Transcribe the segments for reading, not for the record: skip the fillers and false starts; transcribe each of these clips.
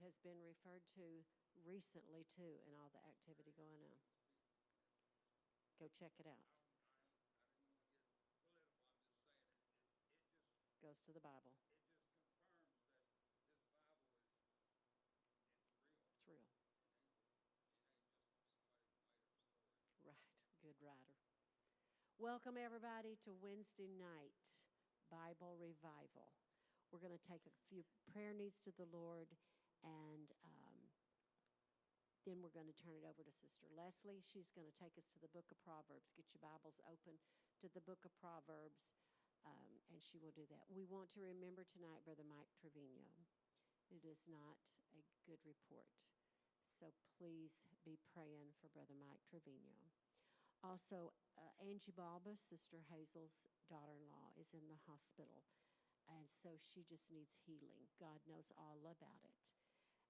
has been referred to recently, too, and all the activity going on. Go check it out. Goes to the Bible. It's real. Right. Good writer. Welcome, everybody, to Wednesday night Bible Revival. We're going to take a few prayer needs to the Lord, and then we're going to turn it over to Sister Leslie. She's going to take us to the book of Proverbs. Get your Bibles open to the book of Proverbs, and she will do that. We want to remember tonight Brother Mike Trevino. It is not a good report, so please be praying for Brother Mike Trevino. Also, Angie Balba, Sister Hazel's daughter-in-law, is in the hospital, and so she just needs healing. God knows all about it.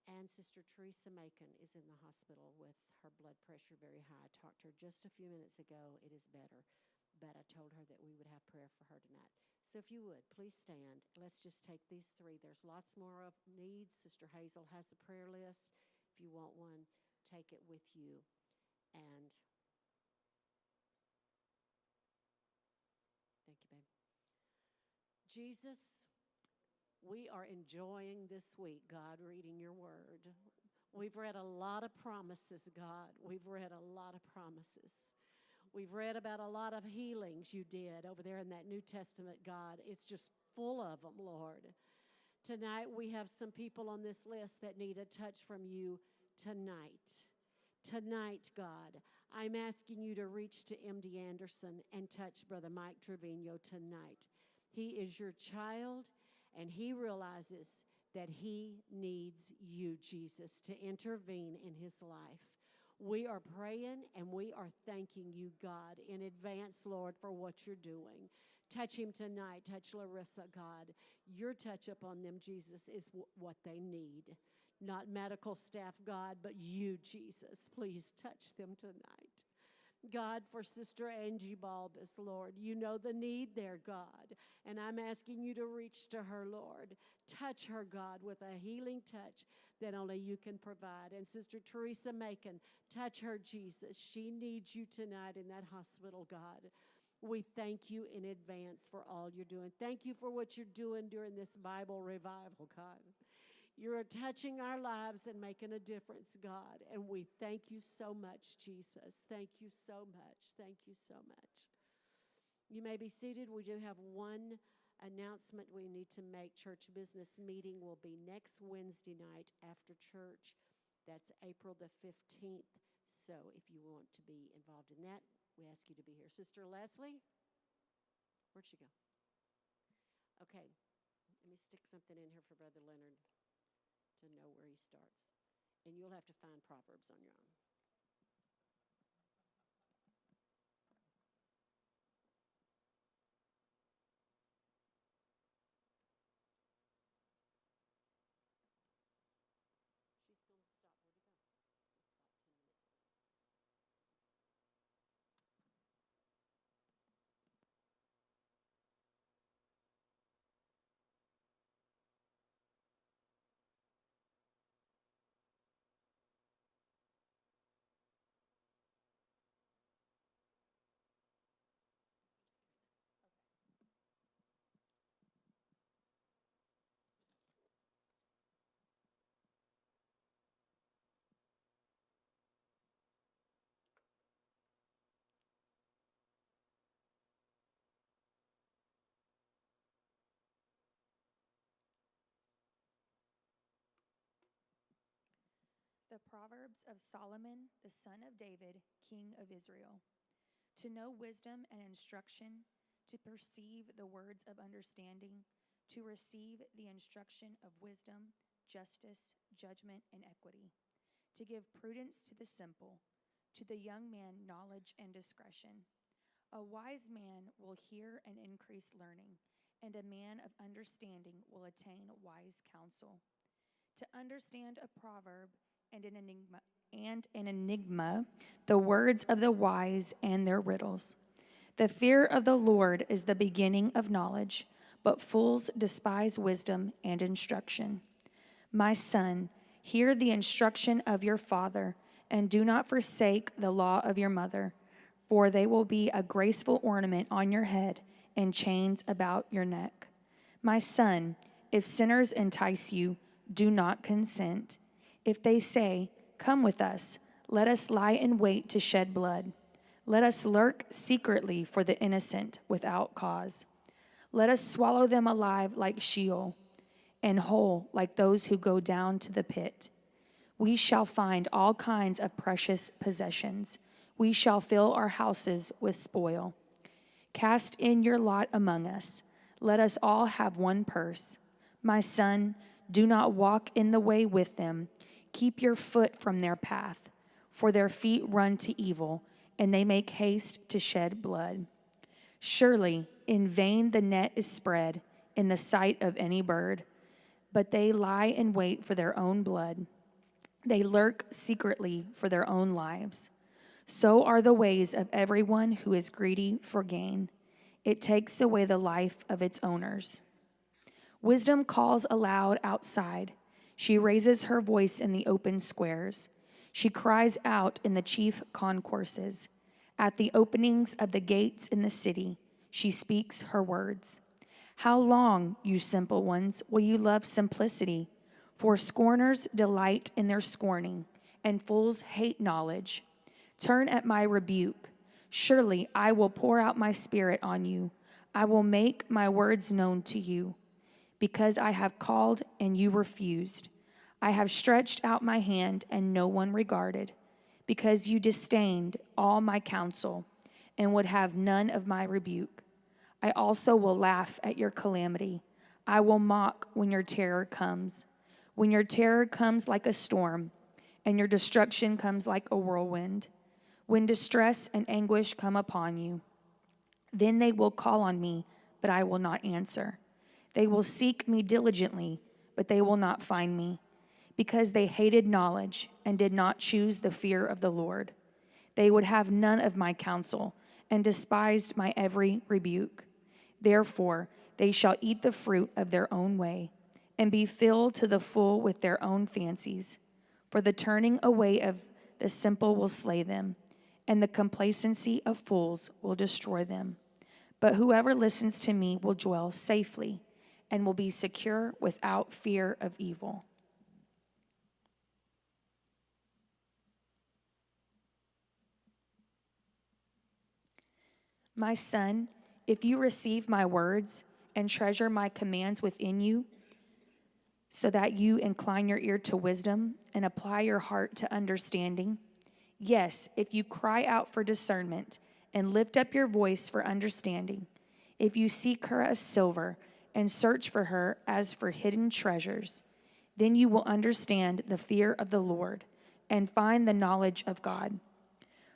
And Sister Teresa Macon is in the hospital with her blood pressure very high. I talked to her just a few minutes ago. It is better, but I told her that we would have prayer for her tonight. So if you would, please stand. Let's just take these three. There's lots more of needs. Sister Hazel has the prayer list. If you want one, take it with you. And thank you, babe. Jesus, we are enjoying this week, God, reading your word. We've read a lot of promises, God. We've read a lot of promises. We've read about a lot of healings you did over there in that New Testament, God. It's just full of them, Lord. Tonight, we have some people on this list that need a touch from you tonight. Tonight, God, I'm asking you to reach to MD Anderson and touch Brother Mike Trevino tonight. He is your child, and he realizes that he needs you, Jesus, to intervene in his life. We are praying and we are thanking you, God, in advance, Lord, for what you're doing. Touch him tonight. Touch Larissa, God. Your touch upon them, Jesus, is what they need. Not medical staff, God, but you, Jesus. Please touch them tonight. God, for Sister Angie Balbus, Lord, you know the need there, God, and I'm asking you to reach to her, Lord. Touch her, God, with a healing touch that only you can provide. And Sister Teresa Macon, touch her, Jesus. She needs you tonight in that hospital, God. We thank you in advance for all you're doing. Thank you for what you're doing during this Bible revival, God. You're touching our lives and making a difference, God. And we thank you so much, Jesus. Thank you so much. Thank you so much. You may be seated. We do have one announcement we need to make. Church business meeting will be next Wednesday night after church. That's April the 15th. So if you want to be involved in that, we ask you to be here. Sister Leslie? Where'd she go? Okay. Let me stick something in here for Brother Leonard to know where he starts. And you'll have to find Proverbs on your own. She's going to stop. Where'd he go? We'll stop 10 minutes early. The Proverbs of Solomon, the son of David, king of Israel. To know wisdom and instruction, to perceive the words of understanding, to receive the instruction of wisdom, justice, judgment, and equity, to give prudence to the simple, to the young man knowledge and discretion. A wise man will hear and increase learning, and a man of understanding will attain wise counsel. To understand a proverb and an enigma, the words of the wise and their riddles. The fear of the Lord is the beginning of knowledge, but fools despise wisdom and instruction. My son, Hear the instruction of your father, and do not forsake the law of your mother, for they will be a graceful ornament on your head and chains about your neck. My son, if sinners entice you, do not consent. If they say, 'Come with us, let us lie in wait to shed blood. Let us lurk secretly for the innocent without cause. Let us swallow them alive like Sheol, and whole like those who go down to the pit. We shall find all kinds of precious possessions. We shall fill our houses with spoil. Cast in your lot among us. Let us all have one purse. My son, do not walk in the way with them. Keep your foot from their path, for their feet run to evil, and they make haste to shed blood. Surely in vain the net is spread in the sight of any bird, but they lie in wait for their own blood. They lurk secretly for their own lives. So are the ways of everyone who is greedy for gain. It takes away the life of its owners. Wisdom calls aloud outside. She raises her voice in the open squares. She cries out in the chief concourses. At the openings of the gates in the city, she speaks her words. How long, you simple ones, will you love simplicity? For scorners delight in their scorning, and fools hate knowledge. Turn at my rebuke. Surely I will pour out my spirit on you. I will make my words known to you. Because I have called and you refused. I have stretched out my hand and no one regarded. Because you disdained all my counsel and would have none of my rebuke. I also will laugh at your calamity. I will mock when your terror comes. When your terror comes like a storm and your destruction comes like a whirlwind. When distress and anguish come upon you. Then they will call on me, but I will not answer. They will seek me diligently, but they will not find me, because they hated knowledge and did not choose the fear of the Lord. They would have none of my counsel and despised my every rebuke. Therefore, they shall eat the fruit of their own way and be filled to the full with their own fancies. For the turning away of the simple will slay them, and the complacency of fools will destroy them. But whoever listens to me will dwell safely and will be secure without fear of evil. My son, if you receive my words and treasure my commands within you, so that you incline your ear to wisdom and apply your heart to understanding, yes, if you cry out for discernment and lift up your voice for understanding, if you seek her as silver and search for her as for hidden treasures, then you will understand the fear of the Lord and find the knowledge of God.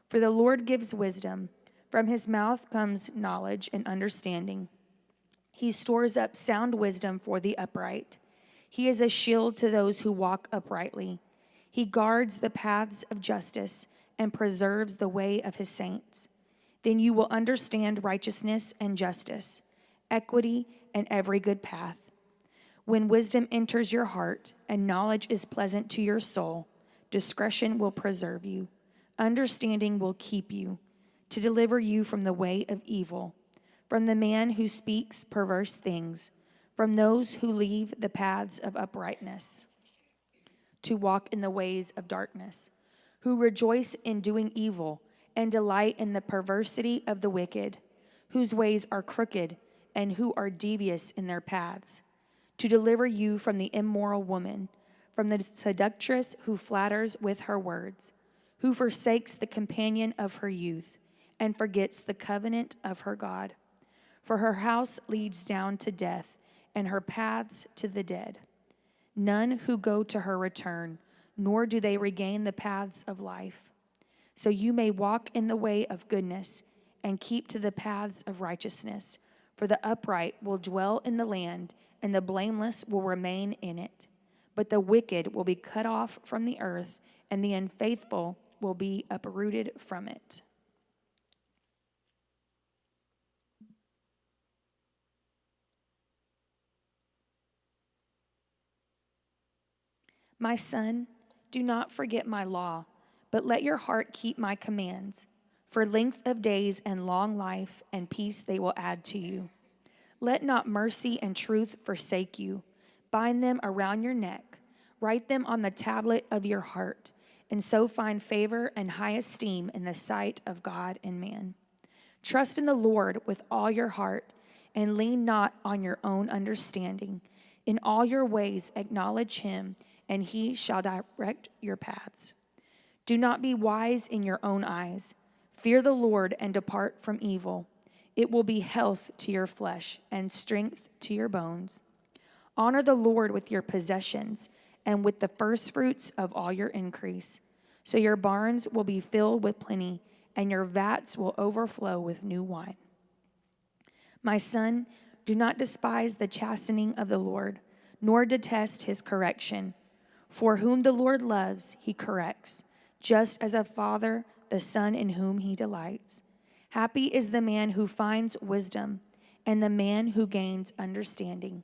For the Lord gives wisdom. From his mouth comes knowledge and understanding. He stores up sound wisdom for the upright. He is a shield to those who walk uprightly. He guards the paths of justice and preserves the way of his saints. Then you will understand righteousness and justice, equity and every good path. When wisdom enters your heart and knowledge is pleasant to your soul, discretion will preserve you. Understanding will keep you, to deliver you from the way of evil, from the man who speaks perverse things, from those who leave the paths of uprightness, to walk in the ways of darkness, who rejoice in doing evil and delight in the perversity of the wicked, whose ways are crooked and who are devious in their paths, to deliver you from the immoral woman, from the seductress who flatters with her words, who forsakes the companion of her youth and forgets the covenant of her God. For her house leads down to death, and her paths to the dead. None who go to her return, nor do they regain the paths of life. So you may walk in the way of goodness and keep to the paths of righteousness. For the upright will dwell in the land, and the blameless will remain in it. But the wicked will be cut off from the earth, and the unfaithful will be uprooted from it. My son, do not forget my law, but let your heart keep my commands. For length of days and long life and peace they will add to you. Let not mercy and truth forsake you. Bind them around your neck. Write them on the tablet of your heart, and so find favor and high esteem in the sight of God and man. Trust in the Lord with all your heart, and lean not on your own understanding. In all your ways acknowledge him, and he shall direct your paths. Do not be wise in your own eyes. Fear the Lord and depart from evil. It will be health to your flesh and strength to your bones. Honor the Lord with your possessions and with the firstfruits of all your increase. So your barns will be filled with plenty, and your vats will overflow with new wine. My son, do not despise the chastening of the Lord, nor detest his correction. For whom the Lord loves, he corrects, just as a father the son in whom he delights. Happy is the man who finds wisdom, and the man who gains understanding.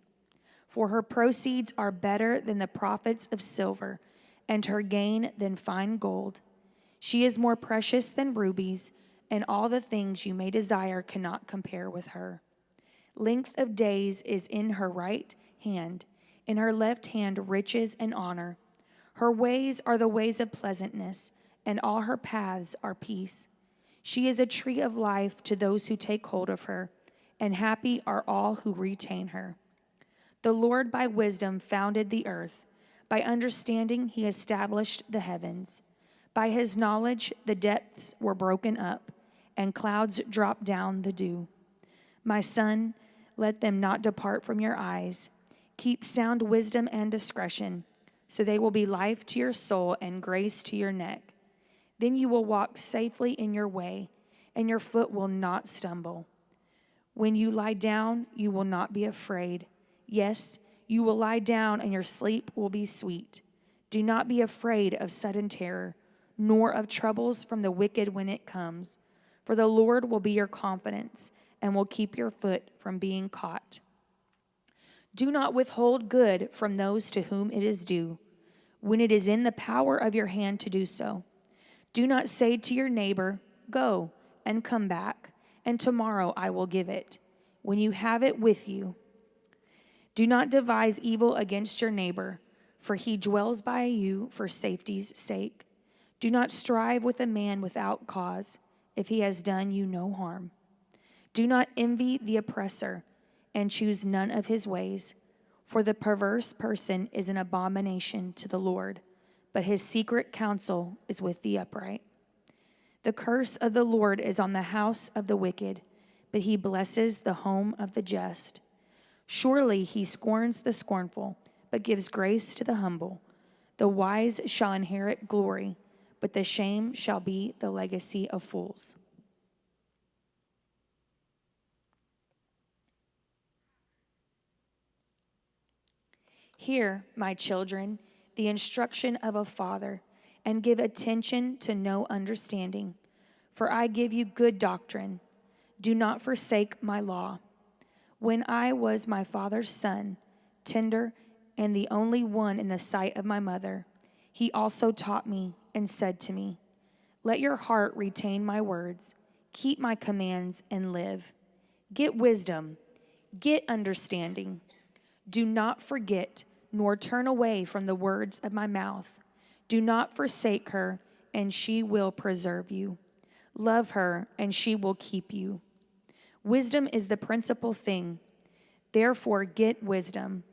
For her proceeds are better than the profits of silver, and her gain than fine gold. She is more precious than rubies, and all the things you may desire cannot compare with her. Length of days is in her right hand, in her left hand riches and honor. Her ways are the ways of pleasantness, and all her paths are peace. She is a tree of life to those who take hold of her, and happy are all who retain her. The Lord by wisdom founded the earth. By understanding he established the heavens. By his knowledge the depths were broken up, and clouds dropped down the dew. My son, let them not depart from your eyes. Keep sound wisdom and discretion, so they will be life to your soul and grace to your neck. Then you will walk safely in your way, and your foot will not stumble. When you lie down, you will not be afraid. Yes, you will lie down, and your sleep will be sweet. Do not be afraid of sudden terror, nor of troubles from the wicked when it comes. For the Lord will be your confidence, and will keep your foot from being caught. Do not withhold good from those to whom it is due, when it is in the power of your hand to do so. Do not say to your neighbor, "Go and come back, and tomorrow I will give it," when you have it with you. Do not devise evil against your neighbor, for he dwells by you for safety's sake. Do not strive with a man without cause, if he has done you no harm. Do not envy the oppressor, and choose none of his ways, for the perverse person is an abomination to the Lord, but his secret counsel is with the upright. The curse of the Lord is on the house of the wicked, but he blesses the home of the just. Surely he scorns the scornful, but gives grace to the humble. The wise shall inherit glory, but the shame shall be the legacy of fools. Hear, my children, the instruction of a father, and give attention to know understanding. For I give you good doctrine. Do not forsake my law. When I was my father's son, tender and the only one in the sight of my mother, he also taught me and said to me, "Let your heart retain my words, keep my commands and live. Get wisdom, get understanding. Do not forget nor turn away from the words of my mouth. Do not forsake her, and she will preserve you. Love her, and she will keep you. Wisdom is the principal thing. Therefore, get wisdom,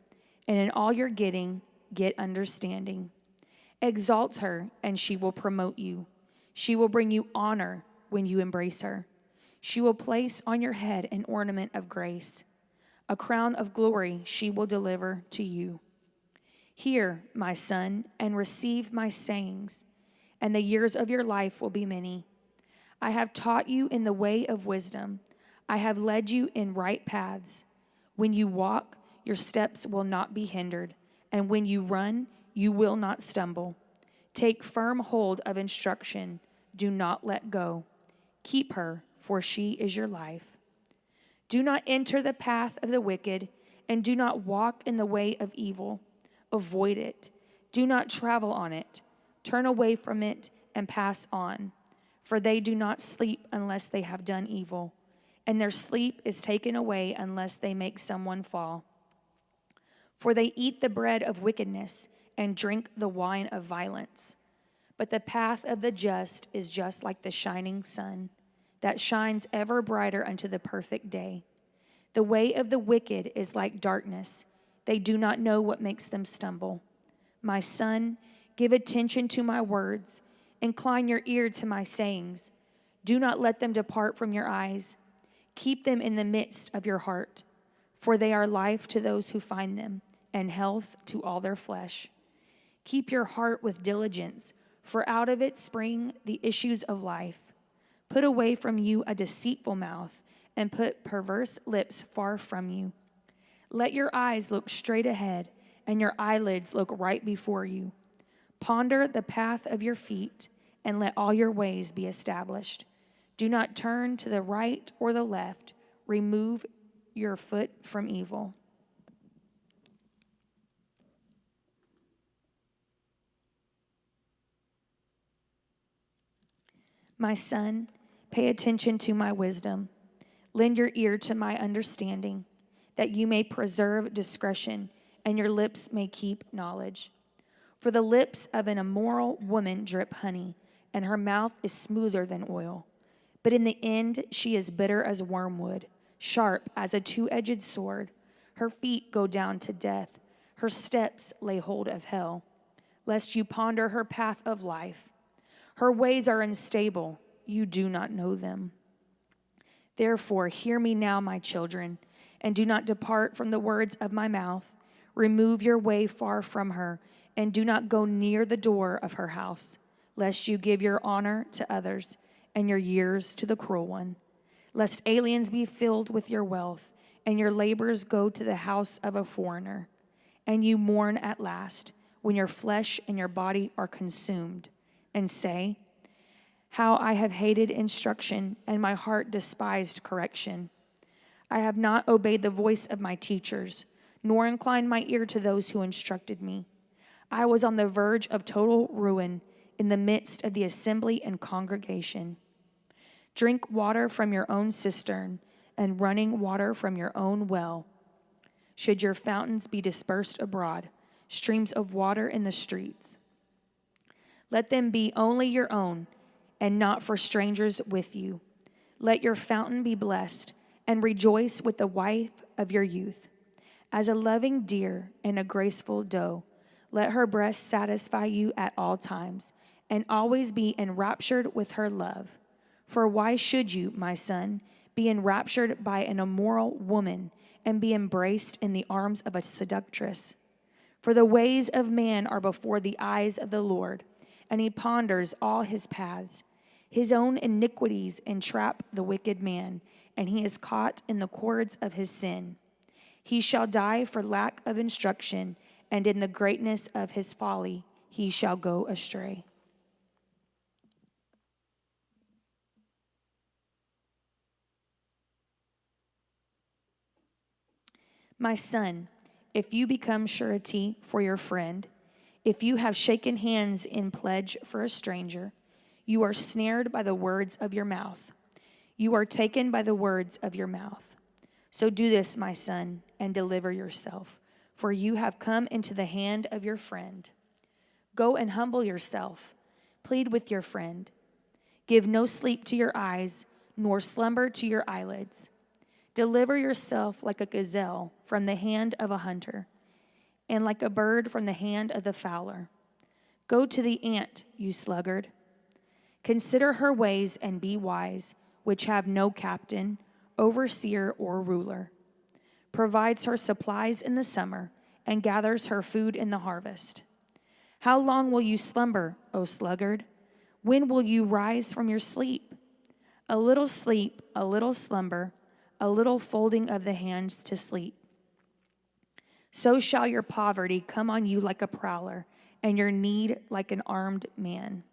and in all your getting, get understanding. Exalt her, and she will promote you. She will bring you honor when you embrace her. She will place on your head an ornament of grace. A crown of glory she will deliver to you. Hear, my son, and receive my sayings, and the years of your life will be many. I have taught you in the way of wisdom. I have led you in right paths. When you walk, your steps will not be hindered, and when you run, you will not stumble. Take firm hold of instruction. Do not let go. Keep her, for she is your life. Do not enter the path of the wicked, and do not walk in the way of evil. Avoid it. Do not travel on it. Turn away from it and pass on. For they do not sleep unless they have done evil, and their sleep is taken away unless they make someone fall. For they eat the bread of wickedness and drink the wine of violence. But the path of the just is just like the shining sun, that shines ever brighter unto the perfect day. The way of the wicked is like darkness. They do not know what makes them stumble. My son, give attention to my words. Incline your ear to my sayings. Do not let them depart from your eyes. Keep them in the midst of your heart, for they are life to those who find them, and health to all their flesh. Keep your heart with diligence, for out of it spring the issues of life. Put away from you a deceitful mouth, and put perverse lips far from you. Let your eyes look straight ahead, and your eyelids look right before you. Ponder the path of your feet, and let all your ways be established. Do not turn to the right or the left. Remove your foot from evil. My son, pay attention to my wisdom. Lend your ear to my understanding, that you may preserve discretion and your lips may keep knowledge. For the lips of an immoral woman drip honey, and her mouth is smoother than oil. But in the end she is bitter as wormwood, sharp as a two-edged sword. Her feet go down to death. Her steps lay hold of hell, lest you ponder her path of life. Her ways are unstable. You do not know them. Therefore, hear me now, my children, and do not depart from the words of my mouth. Remove your way far from her, and do not go near the door of her house, lest you give your honor to others and your years to the cruel one, lest aliens be filled with your wealth, and your labors go to the house of a foreigner, and you mourn at last when your flesh and your body are consumed, and say, how I have hated instruction, and my heart despised correction. I have not obeyed the voice of my teachers, nor inclined my ear to those who instructed me. I was on the verge of total ruin in the midst of the assembly and congregation. Drink water from your own cistern, and running water from your own well. Should your fountains be dispersed abroad, streams of water in the streets. Let them be only your own, and not for strangers with you. Let your fountain be blessed, and rejoice with the wife of your youth. As a loving deer and a graceful doe, let her breast satisfy you at all times, and always be enraptured with her love. For why should you, my son, be enraptured by an immoral woman, and be embraced in the arms of a seductress? For the ways of man are before the eyes of the Lord, and he ponders all his paths. His own iniquities entrap the wicked man, and he is caught in the cords of his sin. He shall die for lack of instruction, and in the greatness of his folly he shall go astray. My son, if you become surety for your friend, if you have shaken hands in pledge for a stranger, you are snared by the words of your mouth. You are taken by the words of your mouth. So do this, my son, and deliver yourself, for you have come into the hand of your friend. Go and humble yourself. Plead with your friend. Give no sleep to your eyes, nor slumber to your eyelids. Deliver yourself like a gazelle from the hand of a hunter, and like a bird from the hand of the fowler. Go to the ant, you sluggard. Consider her ways and be wise, which have no captain, overseer, or ruler. Provides her supplies in the summer and gathers her food in the harvest. How long will you slumber, O sluggard? When will you rise from your sleep? A little sleep, a little slumber, a little folding of the hands to sleep. So shall your poverty come on you like a prowler, and your need like an armed man.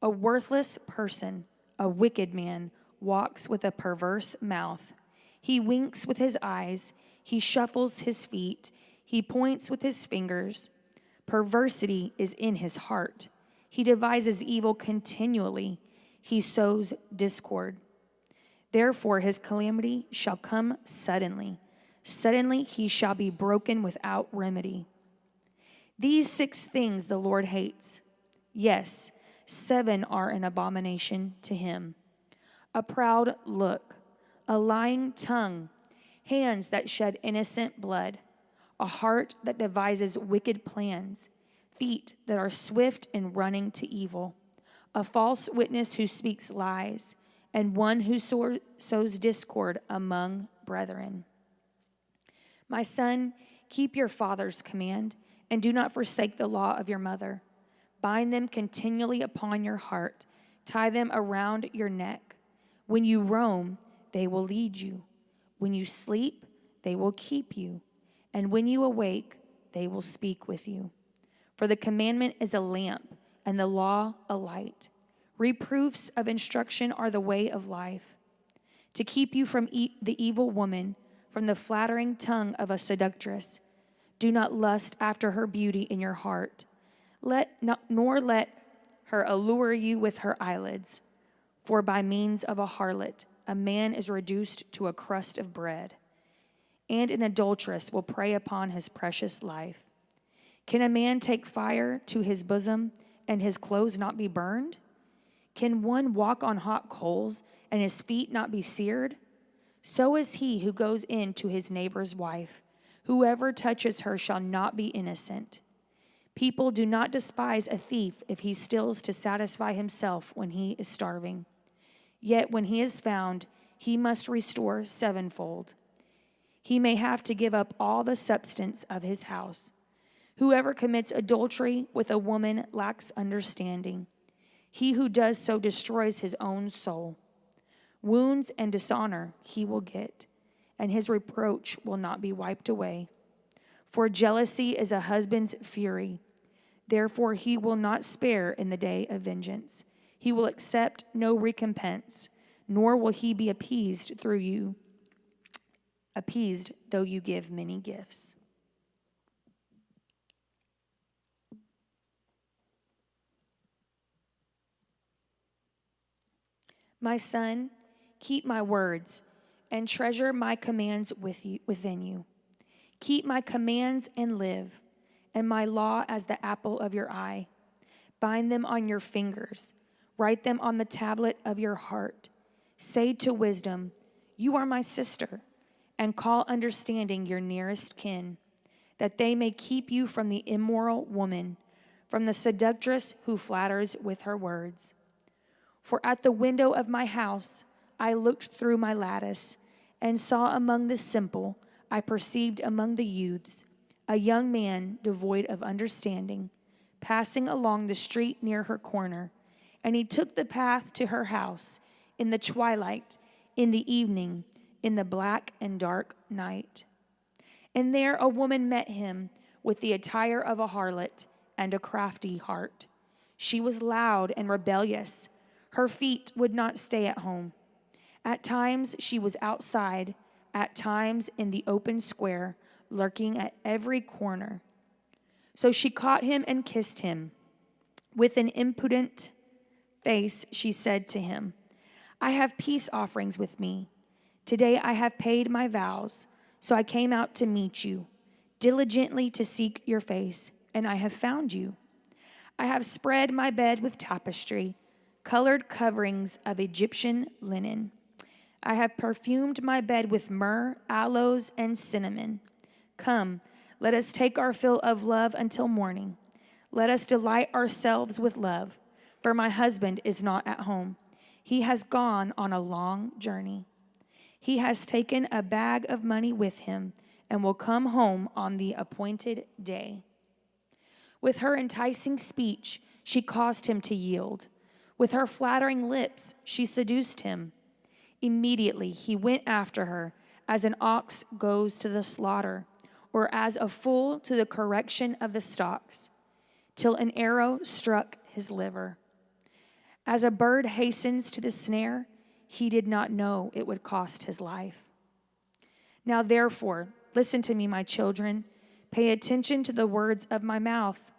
A worthless person, a wicked man, walks with a perverse mouth. He winks with his eyes, he shuffles his feet, he points with his fingers. Perversity is in his heart. He devises evil continually. He sows discord. Therefore his calamity shall come suddenly. Suddenly he shall be broken without remedy. These 6 things the Lord hates. Yes, 7 are an abomination to him: a proud look, a lying tongue, hands that shed innocent blood, a heart that devises wicked plans, feet that are swift in running to evil, a false witness who speaks lies, and one who sows discord among brethren. My son, keep your father's command, and do not forsake the law of your mother. Bind them continually upon your heart. Tie them around your neck. When you roam, they will lead you. When you sleep, they will keep you. And when you awake, they will speak with you. For the commandment is a lamp, and the law a light. Reproofs of instruction are the way of life, to keep you from the evil woman, from the flattering tongue of a seductress. Do not lust after her beauty in your heart, nor let her allure you with her eyelids. For by means of a harlot, a man is reduced to a crust of bread, and an adulteress will prey upon his precious life. Can a man take fire to his bosom and his clothes not be burned? Can one walk on hot coals and his feet not be seared? So is he who goes in to his neighbor's wife. Whoever touches her shall not be innocent. People do not despise a thief if he steals to satisfy himself when he is starving. Yet when he is found, he must restore 7-fold. He may have to give up all the substance of his house. Whoever commits adultery with a woman lacks understanding. He who does so destroys his own soul. Wounds and dishonor he will get, and his reproach will not be wiped away. For jealousy is a husband's fury. Therefore he will not spare in the day of vengeance. He will accept no recompense, nor will he be appeased though you give many gifts. My son, keep my words and treasure my commands within you. Keep my commands and live, and my law as the apple of your eye. Bind them on your fingers. Write them on the tablet of your heart. Say to wisdom, you are my sister, and call understanding your nearest kin, that they may keep you from the immoral woman, from the seductress who flatters with her words. For at the window of my house I looked through my lattice, and saw among the simple, I perceived among the youths, a young man devoid of understanding, passing along the street near her corner. And he took the path to her house in the twilight, in the evening, in the black and dark night. And there a woman met him with the attire of a harlot and a crafty heart. She was loud and rebellious. Her feet would not stay at home. At times she was outside, at times in the open square, lurking at every corner. So she caught him and kissed him. With an impudent face, she said to him, I have peace offerings with me. Today I have paid my vows, so I came out to meet you, diligently to seek your face, and I have found you. I have spread my bed with tapestry, colored coverings of Egyptian linen. I have perfumed my bed with myrrh, aloes, and cinnamon. Come, let us take our fill of love until morning. Let us delight ourselves with love, for my husband is not at home. He has gone on a long journey. He has taken a bag of money with him and will come home on the appointed day. With her enticing speech, she caused him to yield. With her flattering lips, she seduced him. Immediately he went after her, as an ox goes to the slaughter, or as a fool to the correction of the stocks, till an arrow struck his liver. As a bird hastens to the snare, he did not know it would cost his life. Now therefore, listen to me, my children. Pay attention to the words of my mouth.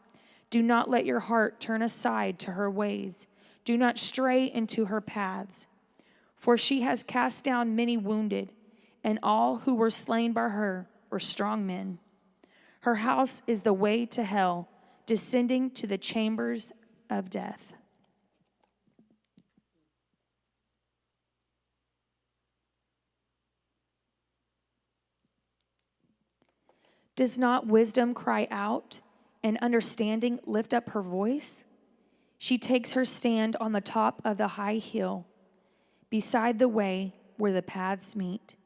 Do not let your heart turn aside to her ways. Do not stray into her paths. For she has cast down many wounded, and all who were slain by her were strong men. Her house is the way to hell, descending to the chambers of death. Does not wisdom cry out, and understanding lift up her voice? She takes her stand on the top of the high hill, beside the way where the paths meet.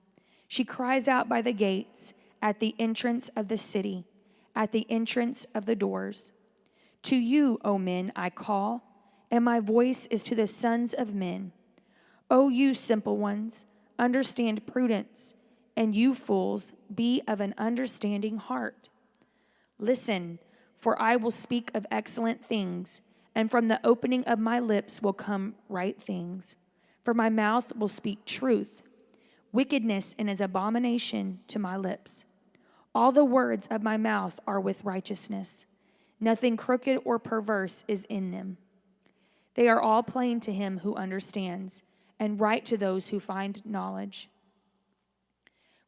She cries out by the gates, at the entrance of the city, at the entrance of the doors. To you, O men, I call, and my voice is to the sons of men. O you simple ones, understand prudence, and you fools, be of an understanding heart. Listen, for I will speak of excellent things, and from the opening of my lips will come right things. For my mouth will speak truth. Wickedness and is abomination to my lips. All the words of my mouth are with righteousness. Nothing crooked or perverse is in them. They are all plain to him who understands, and right to those who find knowledge.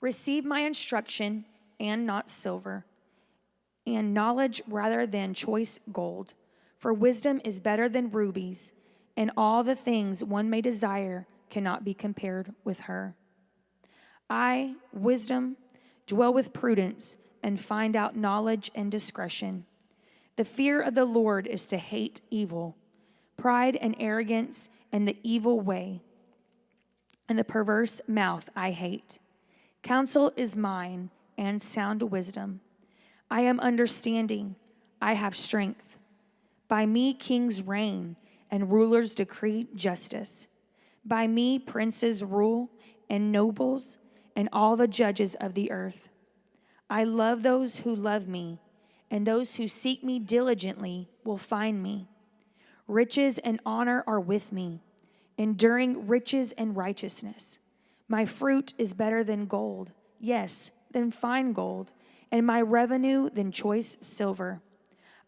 Receive my instruction, and not silver, and knowledge rather than choice gold. For wisdom is better than rubies, and all the things one may desire cannot be compared with her. I, wisdom, dwell with prudence, and find out knowledge and discretion. The fear of the Lord is to hate evil, pride and arrogance, and the evil way, and the perverse mouth I hate. Counsel is mine, and sound wisdom. I am understanding, I have strength. By me kings reign, and rulers decree justice. By me princes rule, and nobles, and all the judges of the earth. I love those who love me, and those who seek me diligently will find me. Riches and honor are with me, enduring riches and righteousness. My fruit is better than gold, yes, than fine gold, and my revenue than choice silver.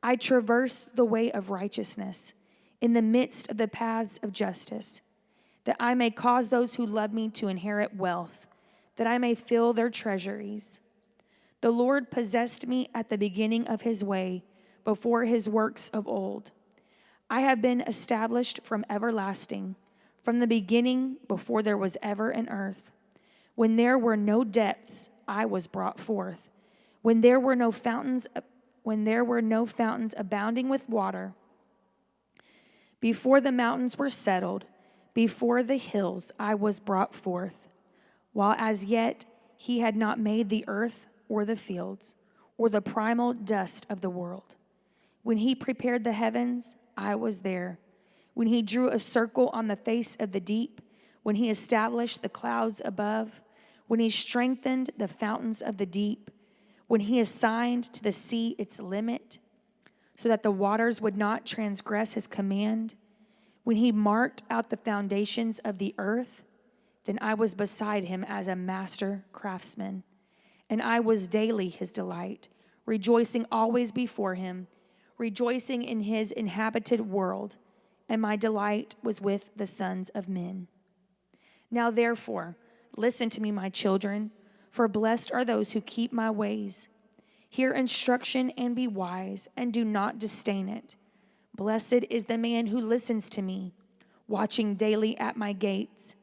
I traverse the way of righteousness in the midst of the paths of justice, that I may cause those who love me to inherit wealth, that I may fill their treasuries. The Lord possessed me at the beginning of his way, before his works of old. I have been established from everlasting, from the beginning, before there was ever an earth. When there were no depths, I was brought forth. When there were no fountains abounding with water, before the mountains were settled, before the hills I was brought forth. While as yet he had not made the earth or the fields, or the primal dust of the world. When he prepared the heavens, I was there. When he drew a circle on the face of the deep, when he established the clouds above, when he strengthened the fountains of the deep, when he assigned to the sea its limit, so that the waters would not transgress his command, when he marked out the foundations of the earth, then I was beside him as a master craftsman, and I was daily his delight, rejoicing always before him, rejoicing in his inhabited world, and my delight was with the sons of men. Now therefore, listen to me, my children, for blessed are those who keep my ways. Hear instruction and be wise, and do not disdain it. Blessed is the man who listens to me, watching daily at my gates,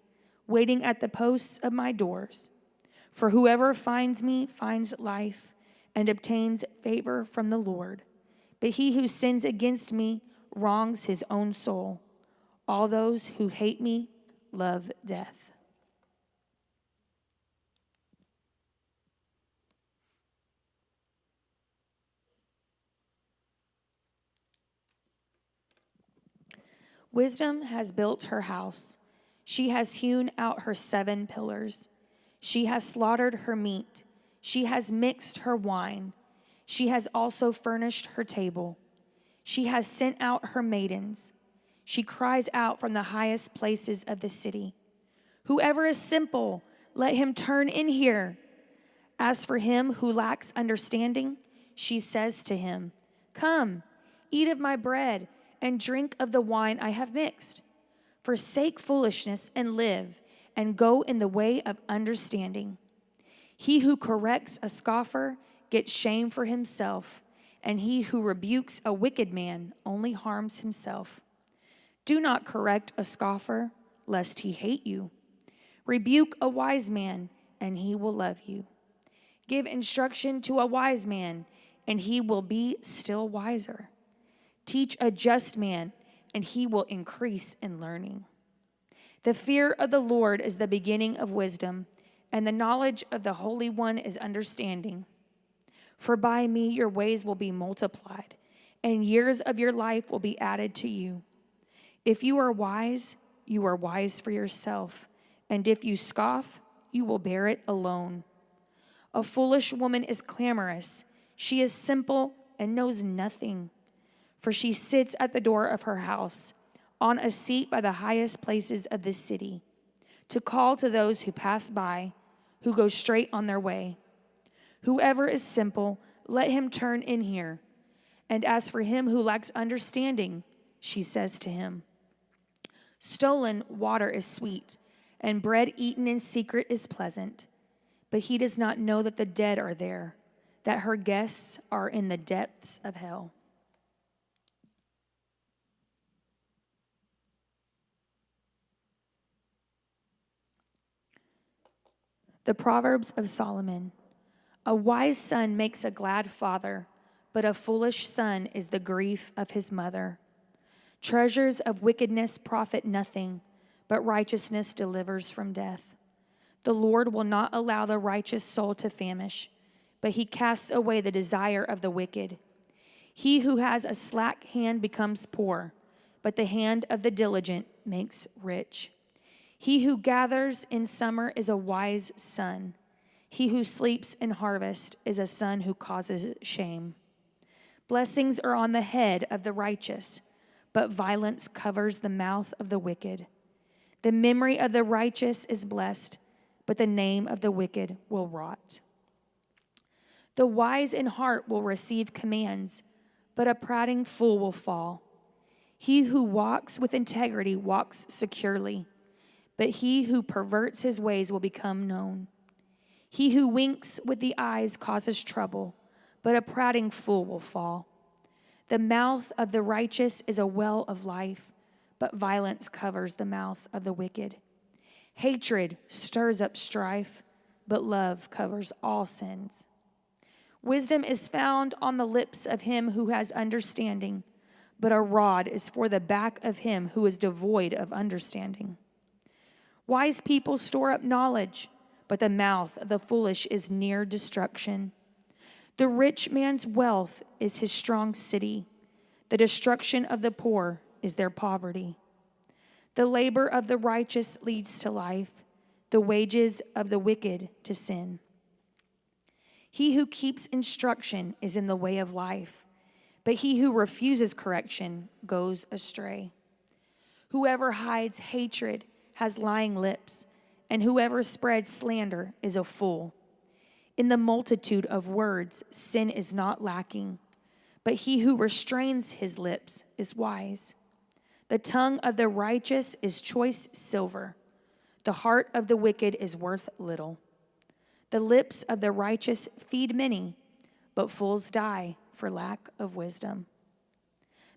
waiting at the posts of my doors. For whoever finds me finds life and obtains favor from the Lord. But he who sins against me wrongs his own soul. All those who hate me love death. Wisdom has built her house. She has hewn out her 7 pillars. She has slaughtered her meat. She has mixed her wine. She has also furnished her table. She has sent out her maidens. She cries out from the highest places of the city. Whoever is simple, let him turn in here. As for him who lacks understanding, she says to him, come, eat of my bread, and drink of the wine I have mixed. Forsake foolishness and live, and go in the way of understanding. He who corrects a scoffer gets shame for himself, and he who rebukes a wicked man only harms himself. Do not correct a scoffer, lest he hate you. Rebuke a wise man, and he will love you. Give instruction to a wise man, and he will be still wiser. Teach a just man, and he will increase in learning. The fear of the Lord is the beginning of wisdom, and the knowledge of the Holy One is understanding. For by me your ways will be multiplied, and years of your life will be added to you. If you are wise for yourself, and if you scoff, you will bear it alone. A foolish woman is clamorous. She is simple and knows nothing. For she sits at the door of her house, on a seat by the highest places of the city, to call to those who pass by, who go straight on their way. Whoever is simple, let him turn in here. And as for him who lacks understanding, she says to him, stolen water is sweet, and bread eaten in secret is pleasant. But he does not know that the dead are there, that her guests are in the depths of hell. The Proverbs of Solomon. A wise son makes a glad father, but a foolish son is the grief of his mother. Treasures of wickedness profit nothing, but righteousness delivers from death. The Lord will not allow the righteous soul to famish, but he casts away the desire of the wicked. He who has a slack hand becomes poor, but the hand of the diligent makes rich. He who gathers in summer is a wise son. He who sleeps in harvest is a son who causes shame. Blessings are on the head of the righteous, but violence covers the mouth of the wicked. The memory of the righteous is blessed, but the name of the wicked will rot. The wise in heart will receive commands, but a prating fool will fall. He who walks with integrity walks securely, but he who perverts his ways will become known. He who winks with the eyes causes trouble, but a prating fool will fall. The mouth of the righteous is a well of life, but violence covers the mouth of the wicked. Hatred stirs up strife, but love covers all sins. Wisdom is found on the lips of him who has understanding, but a rod is for the back of him who is devoid of understanding. Wise people store up knowledge, but the mouth of the foolish is near destruction. The rich man's wealth is his strong city. The destruction of the poor is their poverty. The labor of the righteous leads to life, the wages of the wicked to sin. He who keeps instruction is in the way of life, but he who refuses correction goes astray. Whoever hides hatred has lying lips, and whoever spreads slander is a fool. In the multitude of words, sin is not lacking, but he who restrains his lips is wise. The tongue of the righteous is choice silver. The heart of the wicked is worth little. The lips of the righteous feed many, but fools die for lack of wisdom.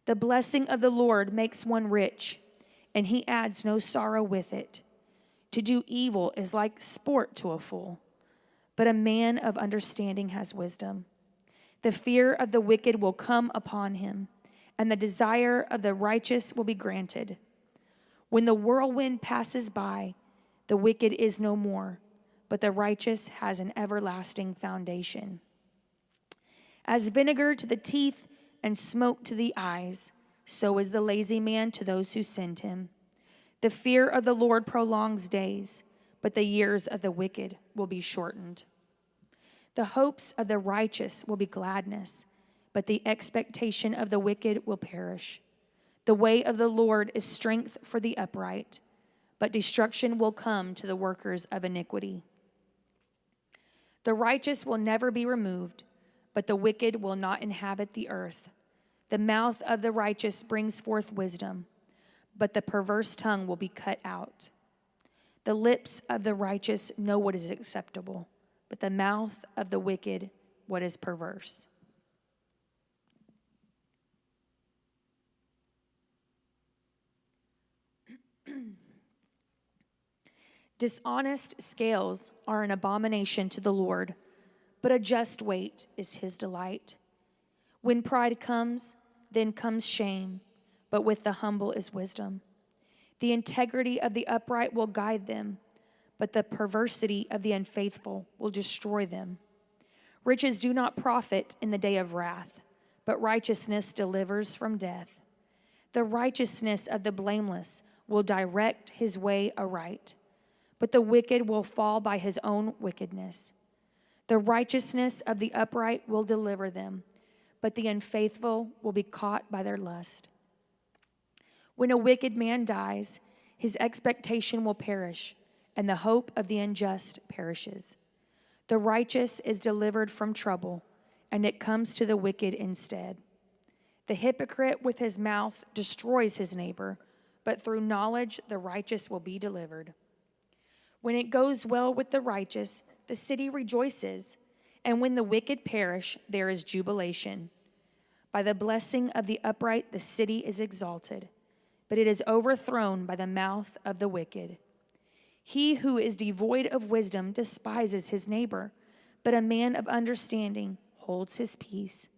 The blessing of the Lord makes one rich, and he adds no sorrow with it. To do evil is like sport to a fool, but a man of understanding has wisdom. The fear of the wicked will come upon him, and the desire of the righteous will be granted. When the whirlwind passes by, the wicked is no more, but the righteous has an everlasting foundation. As vinegar to the teeth and smoke to the eyes, so is the lazy man to those who send him. The fear of the Lord prolongs days, but the years of the wicked will be shortened. The hopes of the righteous will be gladness, but the expectation of the wicked will perish. The way of the Lord is strength for the upright, but destruction will come to the workers of iniquity. The righteous will never be removed, but the wicked will not inhabit the earth. The mouth of the righteous brings forth wisdom, but the perverse tongue will be cut out. The lips of the righteous know what is acceptable, but the mouth of the wicked what is perverse. Dishonest scales are an abomination to the Lord, but a just weight is his delight. When pride comes, then comes shame, but with the humble is wisdom. The integrity of the upright will guide them, but the perversity of the unfaithful will destroy them. Riches do not profit in the day of wrath, but righteousness delivers from death. The righteousness of the blameless will direct his way aright, but the wicked will fall by his own wickedness. The righteousness of the upright will deliver them, but the unfaithful will be caught by their lust. When a wicked man dies, his expectation will perish, and the hope of the unjust perishes. The righteous is delivered from trouble, and it comes to the wicked instead. The hypocrite with his mouth destroys his neighbor, but through knowledge the righteous will be delivered. When it goes well with the righteous, the city rejoices, and when the wicked perish, there is jubilation. By the blessing of the upright, the city is exalted, but it is overthrown by the mouth of the wicked. He who is devoid of wisdom despises his neighbor, but a man of understanding holds his peace.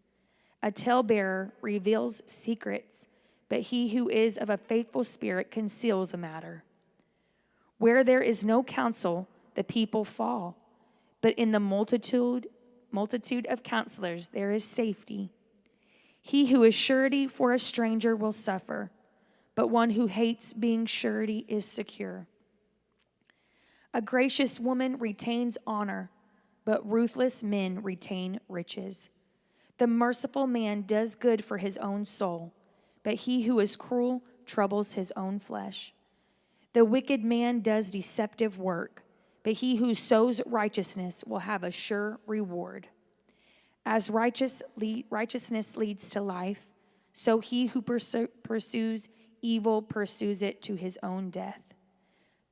A talebearer reveals secrets, but he who is of a faithful spirit conceals a matter. Where there is no counsel, the people fall, but in the multitude of counselors there is safety. He who is surety for a stranger will suffer, but one who hates being surety is secure. A gracious woman retains honor, but ruthless men retain riches. The merciful man does good for his own soul, but he who is cruel troubles his own flesh. The wicked man does deceptive work, but he who sows righteousness will have a sure reward. As righteousness leads to life, so he who pursues evil pursues it to his own death.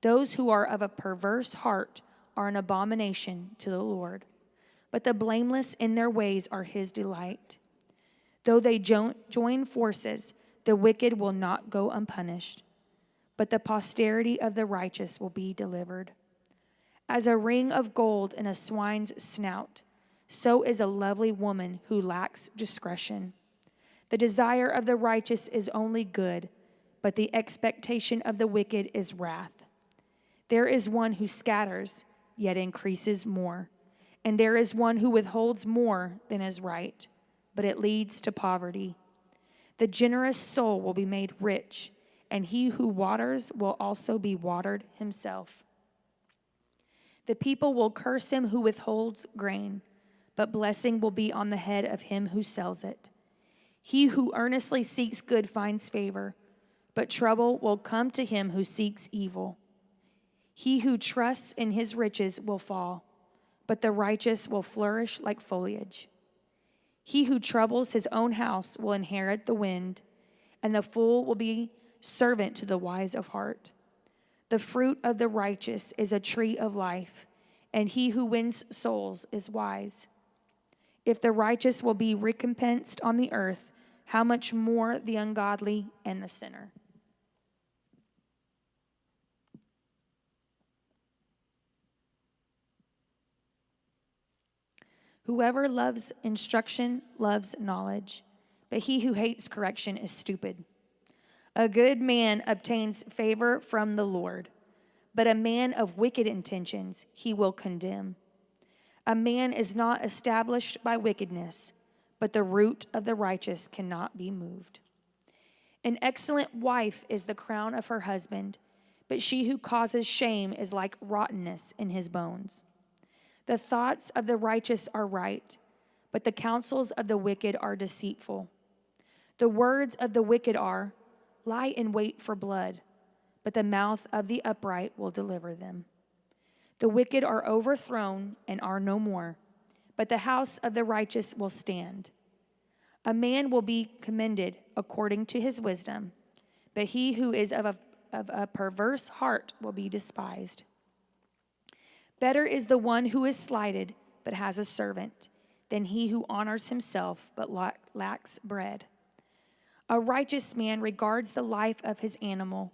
Those who are of a perverse heart are an abomination to the Lord, but the blameless in their ways are his delight. Though they join forces, the wicked will not go unpunished, but the posterity of the righteous will be delivered. As a ring of gold in a swine's snout, so is a lovely woman who lacks discretion. The desire of the righteous is only good, but the expectation of the wicked is wrath. There is one who scatters, yet increases more, and there is one who withholds more than is right, but it leads to poverty. The generous soul will be made rich, and he who waters will also be watered himself. The people will curse him who withholds grain, but blessing will be on the head of him who sells it. He who earnestly seeks good finds favor, but trouble will come to him who seeks evil. He who trusts in his riches will fall, but the righteous will flourish like foliage. He who troubles his own house will inherit the wind, and the fool will be servant to the wise of heart. The fruit of the righteous is a tree of life, and he who wins souls is wise. If the righteous will be recompensed on the earth, how much more the ungodly and the sinner? Whoever loves instruction loves knowledge, but he who hates correction is stupid. A good man obtains favor from the Lord, but a man of wicked intentions he will condemn. A man is not established by wickedness, but the root of the righteous cannot be moved. An excellent wife is the crown of her husband, but she who causes shame is like rottenness in his bones. The thoughts of the righteous are right, but the counsels of the wicked are deceitful. The words of the wicked are, lie in wait for blood, but the mouth of the upright will deliver them. The wicked are overthrown and are no more, but the house of the righteous will stand. A man will be commended according to his wisdom, but he who is of a perverse heart will be despised. Better is the one who is slighted but has a servant than he who honors himself but lacks bread. A righteous man regards the life of his animal,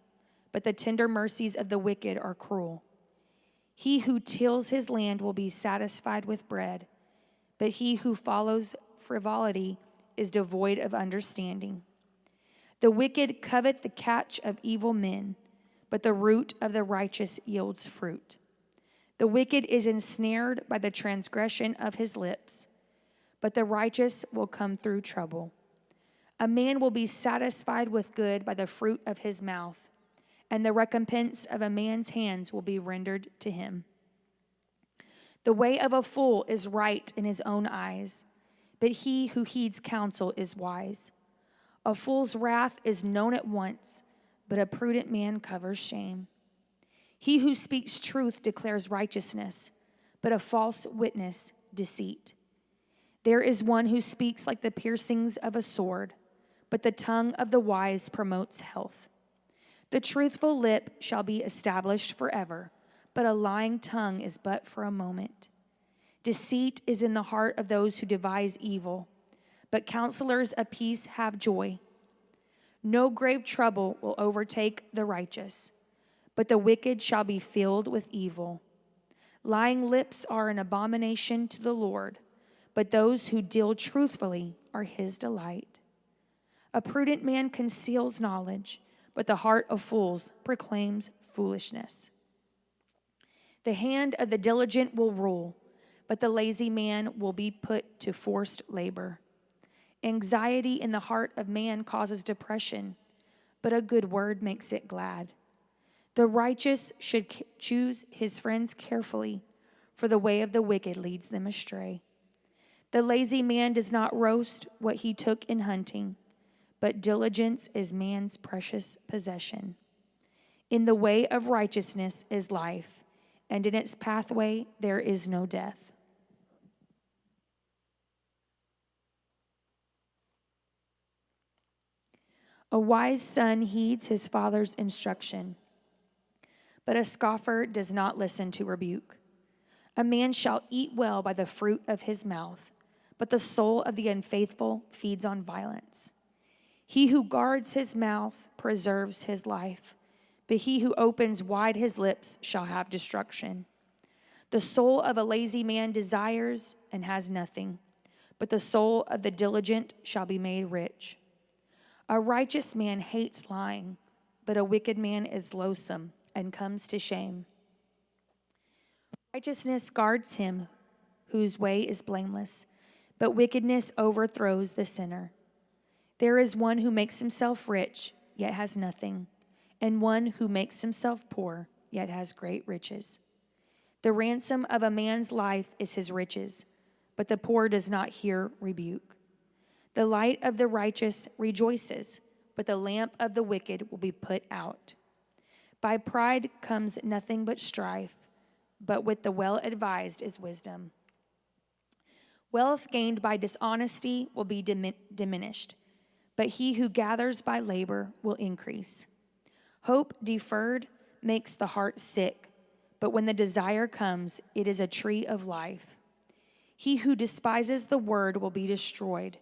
but the tender mercies of the wicked are cruel. He who tills his land will be satisfied with bread, but he who follows frivolity is devoid of understanding. The wicked covet the catch of evil men, but the root of the righteous yields fruit. The wicked is ensnared by the transgression of his lips, but the righteous will come through trouble. A man will be satisfied with good by the fruit of his mouth, and the recompense of a man's hands will be rendered to him. The way of a fool is right in his own eyes, but he who heeds counsel is wise. A fool's wrath is known at once, but a prudent man covers shame. He who speaks truth declares righteousness, but a false witness deceit. There is one who speaks like the piercings of a sword, but the tongue of the wise promotes health. The truthful lip shall be established forever, but a lying tongue is but for a moment. Deceit is in the heart of those who devise evil, but counselors of peace have joy. No grave trouble will overtake the righteous, but the wicked shall be filled with evil. Lying lips are an abomination to the Lord, but those who deal truthfully are his delight. A prudent man conceals knowledge, but the heart of fools proclaims foolishness. The hand of the diligent will rule, but the lazy man will be put to forced labor. Anxiety in the heart of man causes depression, but a good word makes it glad. The righteous should choose his friends carefully, for the way of the wicked leads them astray. The lazy man does not roast what he took in hunting, but diligence is man's precious possession. In the way of righteousness is life, and in its pathway there is no death. A wise son heeds his father's instruction, but a scoffer does not listen to rebuke. A man shall eat well by the fruit of his mouth, but the soul of the unfaithful feeds on violence. He who guards his mouth preserves his life, but he who opens wide his lips shall have destruction. The soul of a lazy man desires and has nothing, but the soul of the diligent shall be made rich. A righteous man hates lying, but a wicked man is loathsome and comes to shame. Righteousness guards him whose way is blameless, but wickedness overthrows the sinner. There is one who makes himself rich, yet has nothing, and one who makes himself poor, yet has great riches. The ransom of a man's life is his riches, but the poor does not hear rebuke. The light of the righteous rejoices, but the lamp of the wicked will be put out. By pride comes nothing but strife, but with the well-advised is wisdom. Wealth gained by dishonesty will be diminished, but he who gathers by labor will increase. Hope deferred makes the heart sick, but when the desire comes, it is a tree of life. He who despises the word will be destroyed,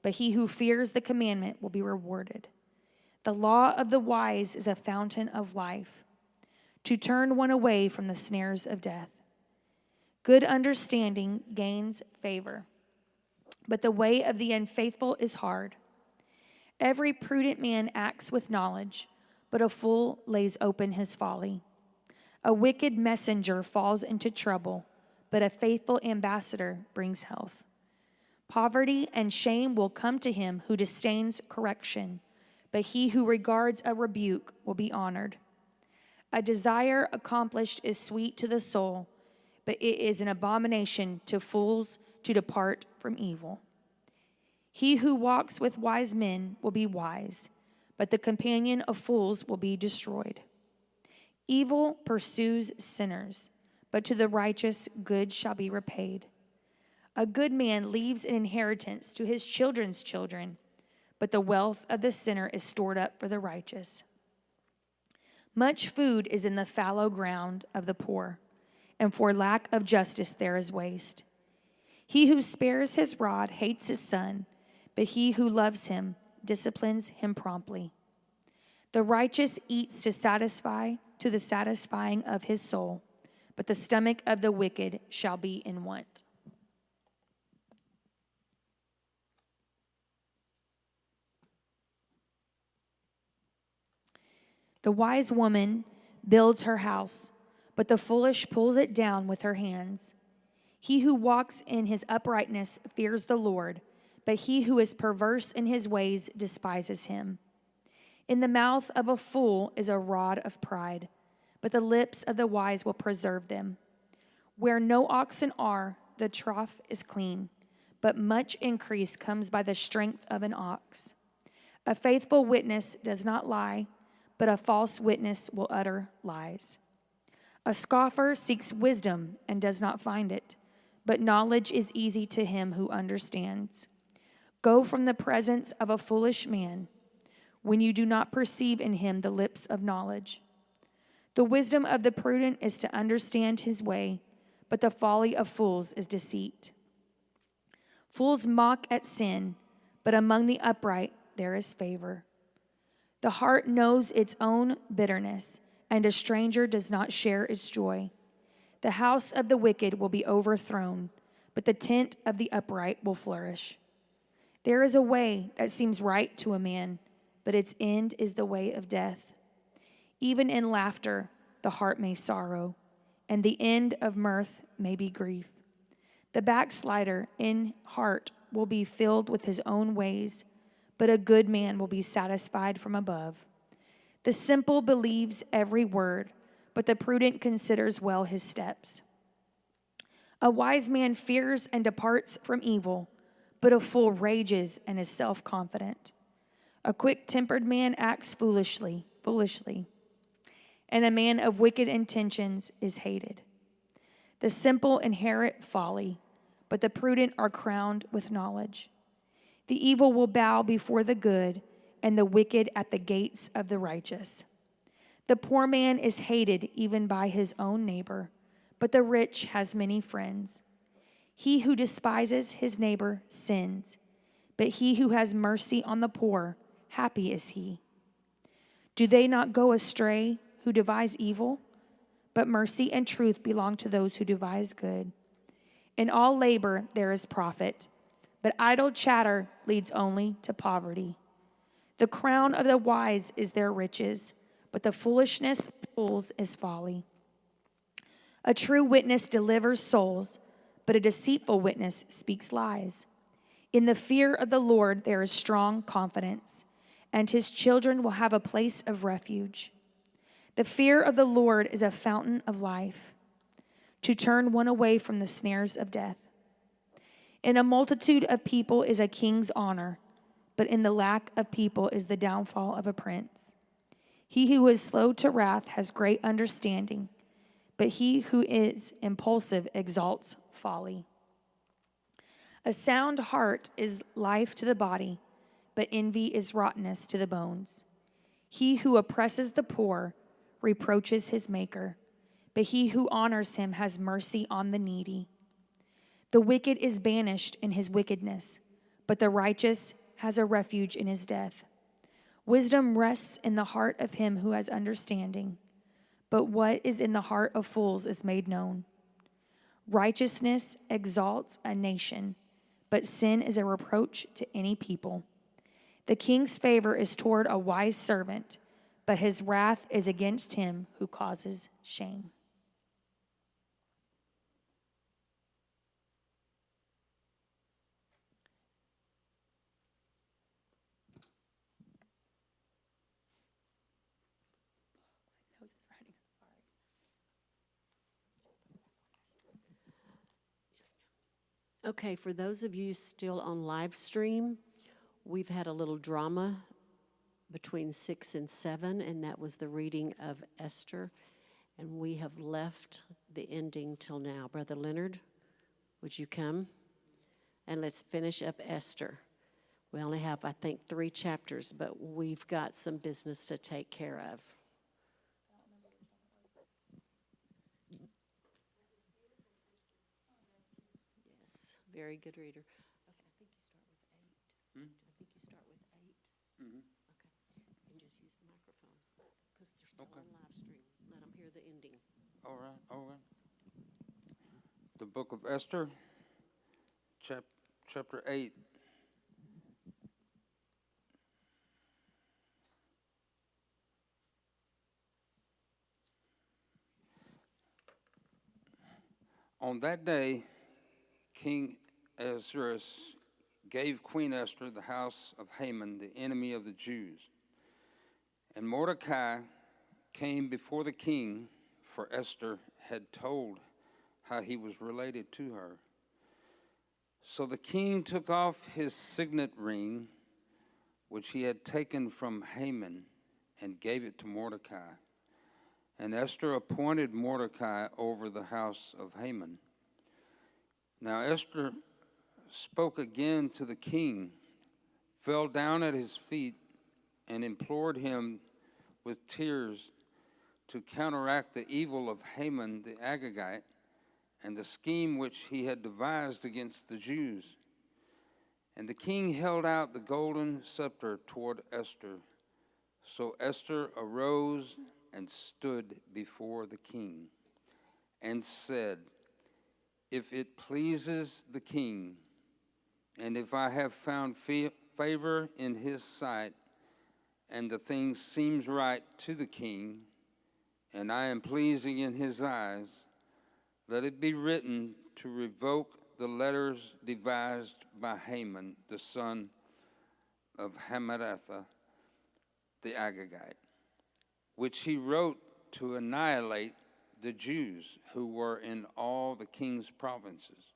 but he who fears the commandment will be rewarded. The law of the wise is a fountain of life, to turn one away from the snares of death. Good understanding gains favor, but the way of the unfaithful is hard. Every prudent man acts with knowledge, but a fool lays open his folly. A wicked messenger falls into trouble, but a faithful ambassador brings health. Poverty and shame will come to him who disdains correction, but he who regards a rebuke will be honored. A desire accomplished is sweet to the soul, but it is an abomination to fools to depart from evil. He who walks with wise men will be wise, but the companion of fools will be destroyed. Evil pursues sinners, but to the righteous good shall be repaid. A good man leaves an inheritance to his children's children, but the wealth of the sinner is stored up for the righteous. Much food is in the fallow ground of the poor, and for lack of justice there is waste. He who spares his rod hates his son, but he who loves him disciplines him promptly. The righteous eats to the satisfying of his soul, but the stomach of the wicked shall be in want. The wise woman builds her house, but the foolish pulls it down with her hands. He who walks in his uprightness fears the Lord, but he who is perverse in his ways despises him. In the mouth of a fool is a rod of pride, but the lips of the wise will preserve them. Where no oxen are, the trough is clean, but much increase comes by the strength of an ox. A faithful witness does not lie, but a false witness will utter lies. A scoffer seeks wisdom and does not find it, but knowledge is easy to him who understands. Go from the presence of a foolish man when you do not perceive in him the lips of knowledge. The wisdom of the prudent is to understand his way, but the folly of fools is deceit. Fools mock at sin, but among the upright there is favor. The heart knows its own bitterness, and a stranger does not share its joy. The house of the wicked will be overthrown, but the tent of the upright will flourish. There is a way that seems right to a man, but its end is the way of death. Even in laughter, the heart may sorrow, and the end of mirth may be grief. The backslider in heart will be filled with his own ways, but a good man will be satisfied from above. The simple believes every word, but the prudent considers well his steps. A wise man fears and departs from evil, but a fool rages and is self-confident. A quick-tempered man acts foolishly, and a man of wicked intentions is hated. The simple inherit folly, but the prudent are crowned with knowledge. The evil will bow before the good, and the wicked at the gates of the righteous. The poor man is hated even by his own neighbor, but the rich has many friends. He who despises his neighbor sins, but he who has mercy on the poor, happy is he. Do they not go astray who devise evil? But mercy and truth belong to those who devise good. In all labor there is profit, but idle chatter leads only to poverty. The crown of the wise is their riches, but the foolishness of fools is folly. A true witness delivers souls, but a deceitful witness speaks lies. In the fear of the Lord there is strong confidence, and his children will have a place of refuge. The fear of the Lord is a fountain of life, to turn one away from the snares of death. In a multitude of people is a king's honor, but in the lack of people is the downfall of a prince. He who is slow to wrath has great understanding, but he who is impulsive exalts folly. A sound heart is life to the body, but envy is rottenness to the bones. He who oppresses the poor reproaches his maker, but he who honors him has mercy on the needy. The wicked is banished in his wickedness, but the righteous has a refuge in his death. Wisdom rests in the heart of him who has understanding, but what is in the heart of fools is made known. Righteousness exalts a nation, but sin is a reproach to any people. The king's favor is toward a wise servant, but his wrath is against him who causes shame. Okay, for those of you still on live stream, we've had a little drama between 6 and 7, and that was the reading of Esther, and we have left the ending till now. Brother Leonard, would you come? and let's finish up Esther. We only have, I think, 3 chapters, but we've got some business to take care of. Yes, very good reader. Okay, I think you start with 8. I think you start with 8. Mhm. Okay, and just use the microphone because they're still Okay. on live stream. Let them hear the ending. All right, all right. The book of Esther, chapter 8. On that day, King Ahasuerus gave Queen Esther the house of Haman, the enemy of the Jews. And Mordecai came before the king, for Esther had told how he was related to her. So the king took off his signet ring, which he had taken from Haman, and gave it to Mordecai. And Esther appointed Mordecai over the house of Haman. Now Esther spoke again to the king, fell down at his feet, and implored him with tears to counteract the evil of Haman the Agagite and the scheme which he had devised against the Jews. And the king held out the golden scepter toward Esther. So Esther arose and stood before the king and said, "If it pleases the king, and if I have found favor in his sight, and the thing seems right to the king, and I am pleasing in his eyes, let it be written to revoke the letters devised by Haman, the son of Hammedatha, the Agagite, which he wrote to annihilate the Jews who were in all the king's provinces.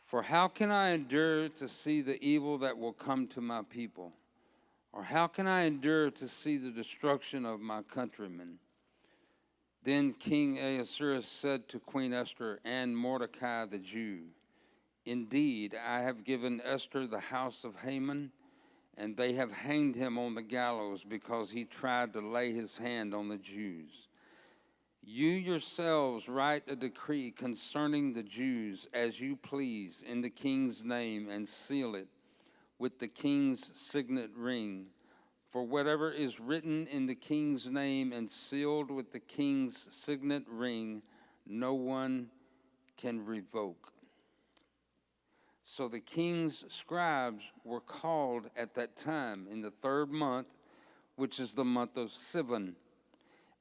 For how can I endure to see the evil that will come to my people? Or how can I endure to see the destruction of my countrymen?" Then King Ahasuerus said to Queen Esther and Mordecai the Jew, "Indeed, I have given Esther the house of Haman, and they have hanged him on the gallows because he tried to lay his hand on the Jews. You yourselves write a decree concerning the Jews as you please in the king's name and seal it with the king's signet ring. For whatever is written in the king's name and sealed with the king's signet ring, no one can revoke." So the king's scribes were called at that time in the 3rd month, which is the month of Sivan,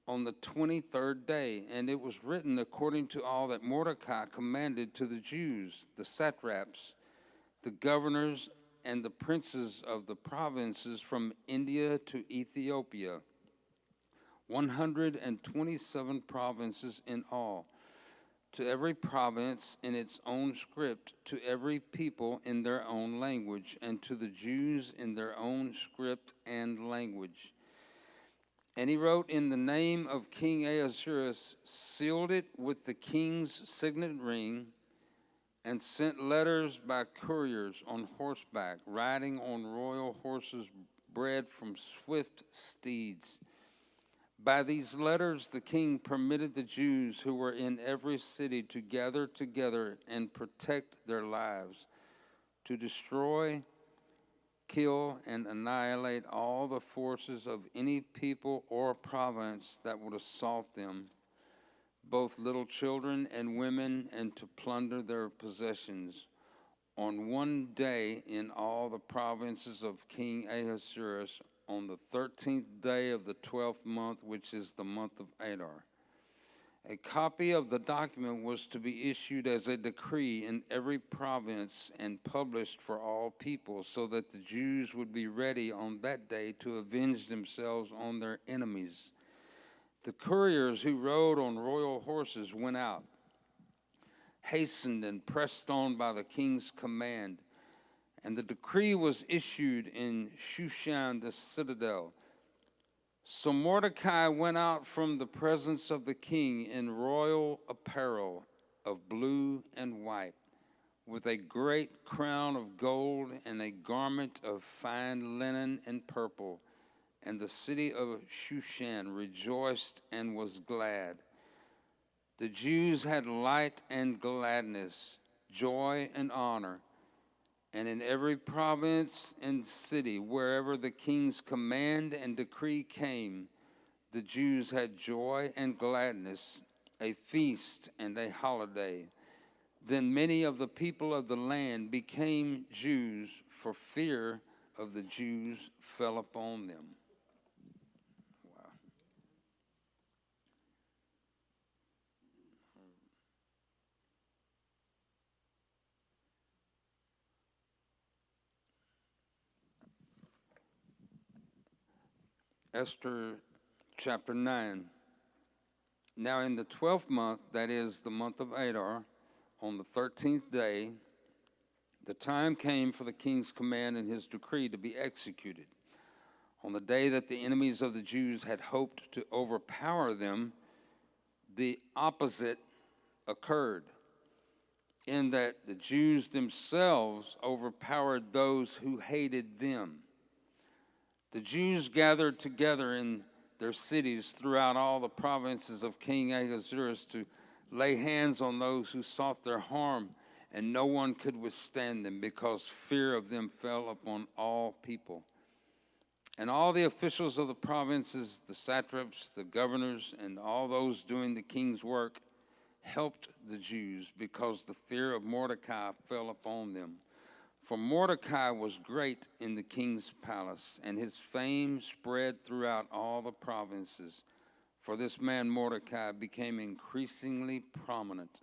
on the 23rd day. And it was written according to all that Mordecai commanded to the Jews, the satraps, the governors, and the princes of the provinces from India to Ethiopia, 127 provinces in all, to every province in its own script, to every people in their own language, and to the Jews in their own script and language. And he wrote in the name of King Ahasuerus, sealed it with the king's signet ring, and sent letters by couriers on horseback, riding on royal horses bred from swift steeds. By these letters the king permitted the Jews who were in every city to gather together and protect their lives, to destroy, kill, and annihilate all the forces of any people or province that would assault them, both little children and women, and to plunder their possessions. On one day in all the provinces of King Ahasuerus, on the 13th day of the 12th month, which is the month of Adar. A copy of the document was to be issued as a decree in every province and published for all people, so that the Jews would be ready on that day to avenge themselves on their enemies. The couriers who rode on royal horses went out, hastened and pressed on by the king's command. And the decree was issued in Shushan the citadel. So Mordecai went out from the presence of the king in royal apparel of blue and white, with a great crown of gold and a garment of fine linen and purple. And the city of Shushan rejoiced and was glad. The Jews had light and gladness, joy and honor. And in every province and city, wherever the king's command and decree came, the Jews had joy and gladness, a feast and a holiday. Then many of the people of the land became Jews, for fear of the Jews fell upon them. Wow. Esther chapter 9. Now in the 12th month, that is the month of Adar, on the 13th day, the time came for the king's command and his decree to be executed. On the day that the enemies of the Jews had hoped to overpower them, the opposite occurred, in that the Jews themselves overpowered those who hated them. The Jews gathered together in their cities throughout all the provinces of King Ahasuerus to lay hands on those who sought their harm, and no one could withstand them, because fear of them fell upon all people. And all the officials of the provinces, the satraps, the governors, and all those doing the king's work helped the Jews, because the fear of Mordecai fell upon them. For Mordecai was great in the king's palace, and his fame spread throughout all the provinces. For this man Mordecai became increasingly prominent.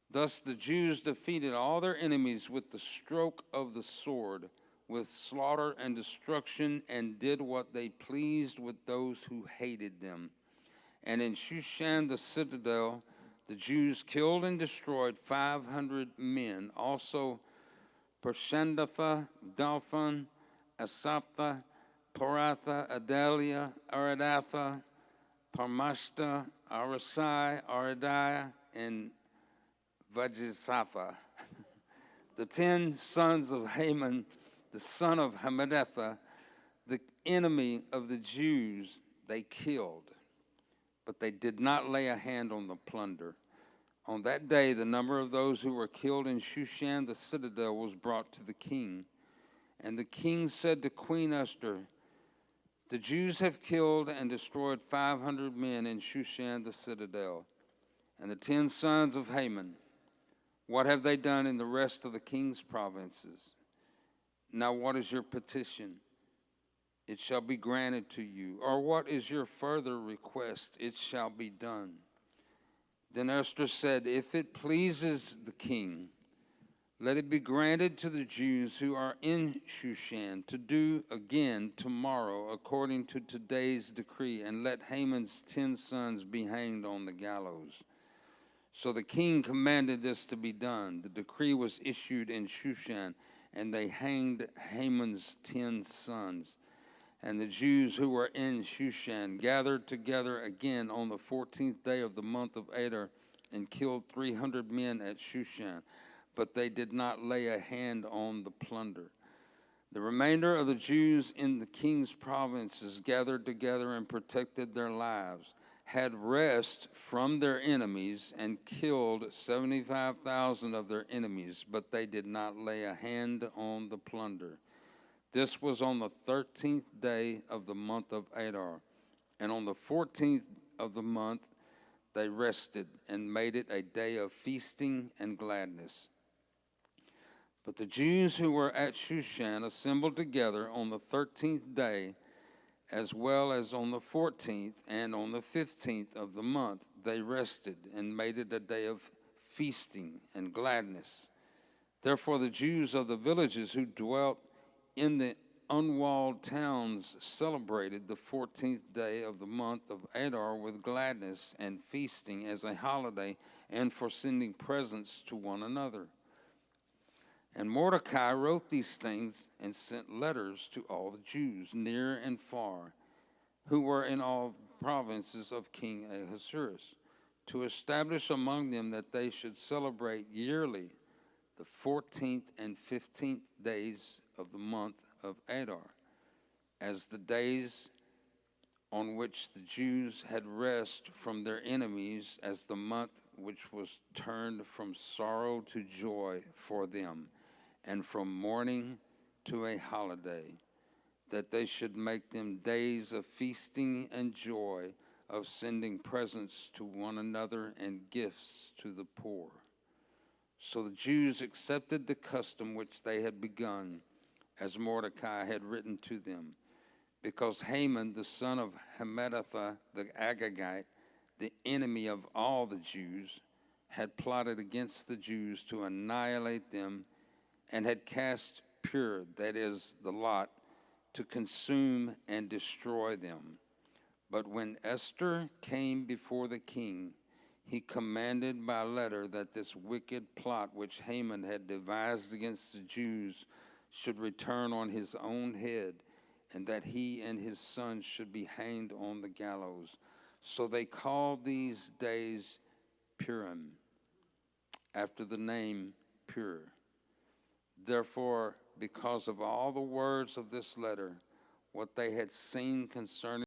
Thus the Jews defeated all their enemies with the stroke of the sword, with slaughter and destruction, and did what they pleased with those who hated them. And in Shushan the citadel, the Jews killed and destroyed 500 men. Also Parshandatha, Dalphon, Asaptha, Poratha, Adalia, Aridatha, Parmashta, Arasai, Aridiah, and Vajisapha. The 10 sons of Haman, the son of Hammedatha, the enemy of the Jews, they killed, but they did not lay a hand on the plunder. On that day, the number of those who were killed in Shushan the citadel was brought to the king. And the king said to Queen Esther, "The Jews have killed and destroyed 500 men in Shushan the citadel. And the 10 sons of Haman, what have they done in the rest of the king's provinces? Now what is your petition? It shall be granted to you. Or what is your further request? It shall be done." Then Esther said, "If it pleases the king, let it be granted to the Jews who are in Shushan to do again tomorrow according to today's decree, and let Haman's 10 sons be hanged on the gallows." So the king commanded this to be done. The decree was issued in Shushan, and they hanged Haman's 10 sons. And the Jews who were in Shushan gathered together again on the 14th day of the month of Adar and killed 300 men at Shushan, but they did not lay a hand on the plunder. The remainder of the Jews in the king's provinces gathered together and protected their lives, had rest from their enemies, and killed 75,000 of their enemies, but they did not lay a hand on the plunder. This was on the 13th day of the month of Adar. And on the 14th of the month they rested and made it a day of feasting and gladness. But the Jews who were at Shushan assembled together on the 13th day, as well as on the 14th and on the 15th of the month. They rested and made it a day of feasting and gladness. Therefore the Jews of the villages who dwelt in the unwalled towns celebrated the 14th day of the month of Adar with gladness and feasting as a holiday, and for sending presents to one another. And Mordecai wrote these things and sent letters to all the Jews, near and far, who were in all provinces of King Ahasuerus, to establish among them that they should celebrate yearly the 14th and 15th days of the month of Adar, as the days on which the Jews had rest from their enemies, as the month which was turned from sorrow to joy for them, and from mourning to a holiday, that they should make them days of feasting and joy, of sending presents to one another and gifts to the poor. So the Jews accepted the custom which they had begun, as Mordecai had written to them, because Haman, the son of Hammedatha the Agagite, the enemy of all the Jews, had plotted against the Jews to annihilate them, and had cast Pur, that is, the lot, to consume and destroy them. But when Esther came before the king, he commanded by letter that this wicked plot which Haman had devised against the Jews should return on his own head, and that he and his sons should be hanged on the gallows. So they called these days Purim, after the name Pur. Therefore, because of all the words of this letter, what they had seen concerning